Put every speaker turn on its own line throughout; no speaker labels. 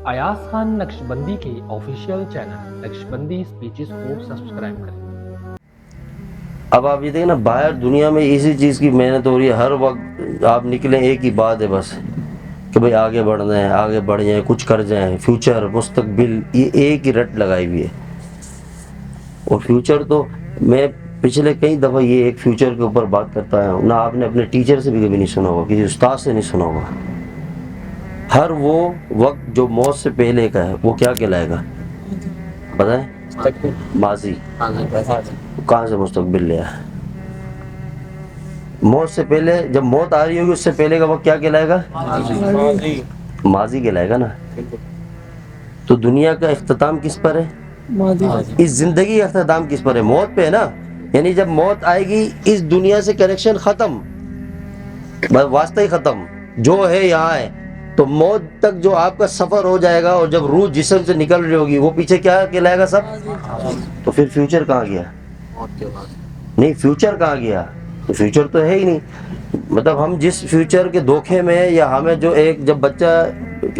ایاز خان نقشبندی کے official channel Naqshbandi speeches کو subscribe کریں۔
اب آپ یہ دیکھیں نا، باہر دنیا میں اسی چیز کی محنت ہو رہی ہے، ہر وقت آپ نکلیں ایک ہی بات ہے بس کہ بھئی آگے بڑھنا ہے، آگے بڑھ جائیں، کچھ کر جائیں، فیوچر، مستقبل، یہ ایک ہی رٹ لگائی ہوئی ہے۔ اور فیوچر تو میں پچھلے کئی دفعہ یہ ایک فیوچر کے اوپر بات کرتا آیا ہوں، نہ آپ نے اپنے ٹیچر سے بھی کبھی نہیں سنا ہوگا، کسی استاد سے نہیں سنا ہوگا۔ ہر وہ وقت جو موت سے پہلے کا ہے وہ کیا کہلائے گا بتائیں؟ ماضی۔ کہاں سے مستقبل لیا؟ موت سے پہلے، جب موت آ رہی ہوگی اس سے پہلے کا وقت کیا کہلائے گا؟ ماضی کہلائے گا نا۔ تو دنیا کا اختتام کس پر ہے؟ اس زندگی کا اختتام کس پر ہے؟ موت پہ ہے نا۔ یعنی جب موت آئے گی اس دنیا سے کنیکشن ختم، بس واسطہ ہی ختم، جو ہے یہاں ہے۔ تو موت تک جو آپ کا سفر ہو جائے گا اور جب روح جسم سے نکل رہی ہوگی وہ پیچھے کیا کہلائے گا سب؟ تو پھر فیوچر کہاں گیا؟ نہیں، فیوچر کہاں گیا؟ تو فیوچر تو ہے ہی نہیں۔ مطلب ہم جس فیوچر کے دھوکے میں ہیں، یا ہمیں جو ایک جب بچہ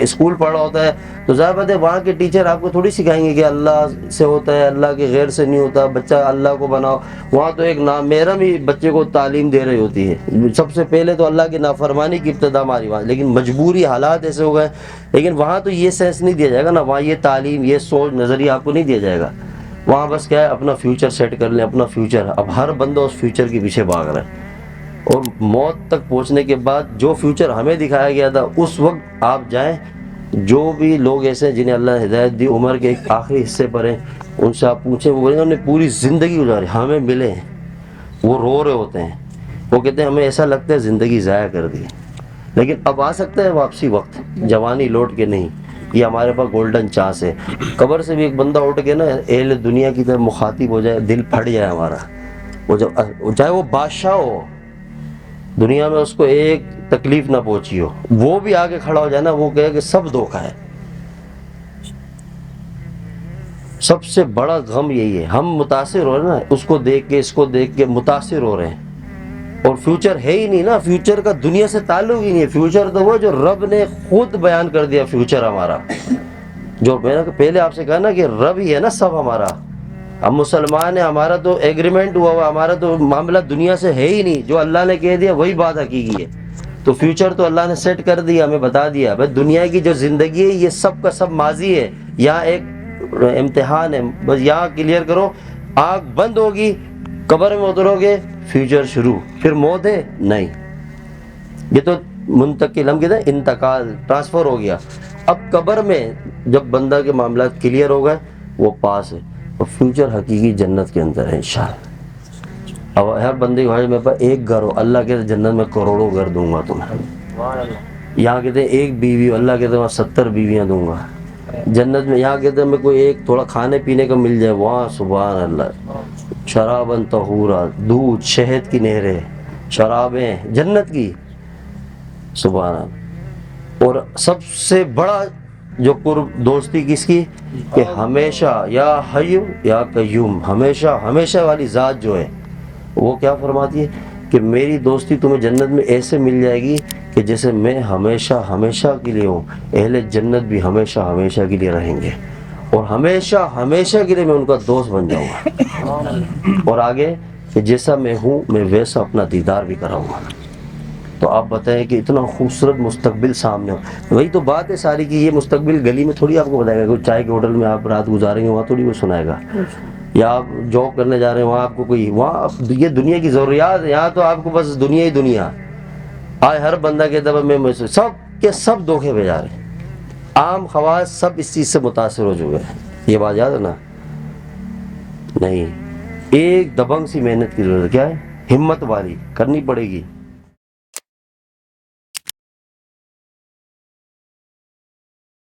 اسکول پڑھ رہا ہوتا ہے تو ظاہر بات ہے وہاں کے ٹیچر آپ کو تھوڑی سکھائیں گے کہ اللہ سے ہوتا ہے، اللہ کے غیر سے نہیں ہوتا، بچہ اللہ کو بناؤ۔ وہاں تو ایک نامحرم ہی بچے کو تعلیم دے رہی ہوتی ہے۔ سب سے پہلے تو اللہ کی نافرمانی کی ابتدا ہماری وہاں، لیکن مجبوری حالات ایسے ہو گئے۔ لیکن وہاں تو یہ سینس نہیں دیا جائے گا نا، وہاں یہ تعلیم، یہ سوچ، نظریہ آپ کو نہیں دیا جائے گا۔ وہاں بس کیا ہے، اپنا فیوچر سیٹ کر لیں، اپنا فیوچر۔ اب ہر بندہ اس فیوچر کے پیچھے بھاگ رہا ہے، اور موت تک پہنچنے کے بعد جو فیوچر ہمیں دکھایا گیا تھا اس وقت آپ جائیں۔ جو بھی لوگ ایسے ہیں جنہیں اللہ نے ہدایت دی، عمر کے ایک آخری حصے پر ہیں، ان سے آپ پوچھیں، وہ انہوں نے پوری زندگی گزاری، ہمیں ملے ہیں، وہ رو رہے ہوتے ہیں، وہ کہتے ہیں ہمیں ایسا لگتا ہے زندگی ضائع کر دی۔ لیکن اب آ سکتا ہے واپسی وقت، جوانی لوٹ کے نہیں، یہ ہمارے پاس گولڈن چانس ہے۔ قبر سے بھی ایک بندہ اٹھ کے نا اہل دنیا کی طرف مخاطب ہو جائے، دل پھٹ جائے ہمارا، وہ جب چاہے وہ بادشاہ ہو دنیا میں، اس کو ایک تکلیف نہ پہنچی ہو، وہ بھی آگے کھڑا ہو جائے نا، وہ کہے کہ سب دھوکہ ہے۔ سب سے بڑا غم یہی ہے، ہم متاثر ہو رہے ہیں نا، اس کو دیکھ کے، اس کو دیکھ کے متاثر ہو رہے ہیں، اور فیوچر ہے ہی نہیں نا۔ فیوچر کا دنیا سے تعلق ہی نہیں ہے۔ فیوچر تو وہ جو رب نے خود بیان کر دیا، فیوچر ہمارا جو میں نے پہلے آپ سے کہا نا کہ رب ہی ہے نا سب ہمارا۔ ہم مسلمان ہیں، ہمارا تو ایگریمنٹ ہوا ہوا، ہمارا تو معاملہ دنیا سے ہے ہی نہیں، جو اللہ نے کہہ دیا وہی بات حقیقی ہے۔ تو فیوچر تو اللہ نے سیٹ کر دیا، ہمیں بتا دیا بھائی دنیا کی جو زندگی ہے یہ سب کا سب ماضی ہے، یہاں ایک امتحان ہے، بس یہاں کلیئر کرو۔ آنکھ بند ہوگی، قبر میں اترو گے، فیوچر شروع، پھر موت ہے نہیں۔ یہ تو منتقل، ہم کہتے ہیں انتقال، ٹرانسفر ہو گیا۔ اب قبر میں جب بندہ کے معاملات کلیئر ہو گئے، وہ پاس ہے، اور فیوچر حقیقی جنت کے اندر ہے انشاءاللہ۔ اب ہر بندے کو میرے پاس ایک گھر ہو، اللہ کہتے ہیں جنت میں کروڑوں گھر دوں گا تمہیں۔ یہاں کہتے ہیں ایک بیوی ہو، اللہ کہتے ہیں وہاں 70 بیویاں دوں گا جنت میں۔ یہاں کہتے ہیں میں کوئی ایک تھوڑا کھانے پینے کا مل جائے، وہاں سبحان اللہ، شراباً طہورا، دودھ، شہد کی نہریں، شرابیں جنت کی، سبحان اللہ۔ اور سب سے بڑا جو قرب دوستی کس کی، کہ ہمیشہ یا حی یا قیوم، ہمیشہ ہمیشہ والی ذات جو ہے وہ کیا فرماتی ہے کہ میری دوستی تمہیں جنت میں ایسے مل جائے گی کہ جیسے میں ہمیشہ ہمیشہ کے لیے ہوں، اہل جنت بھی ہمیشہ ہمیشہ کے لیے رہیں گے، اور ہمیشہ ہمیشہ کے لیے میں ان کا دوست بن جاؤں گا، اور آگے کہ جیسا میں ہوں میں ویسا اپنا دیدار بھی کراؤں گا۔ تو آپ بتائیں کہ اتنا خوبصورت مستقبل سامنے ہو، وہی تو بات ہے ساری کی۔ یہ مستقبل گلی میں تھوڑی آپ کو بتائے گا، کوئی چائے کے ہوٹل میں آپ رات گزاریں گے وہاں تھوڑی وہ سنائے گا، یا آپ جاب کرنے جا رہے ہیں وہاں آپ کو کوئی، وہاں یہ دنیا کی ضروریات ہے، یہاں تو آپ کو بس دنیا ہی دنیا۔ آج ہر بندہ کہتا ہے میں سب کے سب دھوکے پہ جا رہے ہیں، عام خواص سب اس چیز سے متاثر ہو چکے ہیں۔ یہ بات یاد ہے نا؟ نہیں، ایک دبنگ سی محنت کی ضرورت، کیا ہے؟ ہمت والی کرنی پڑے گی۔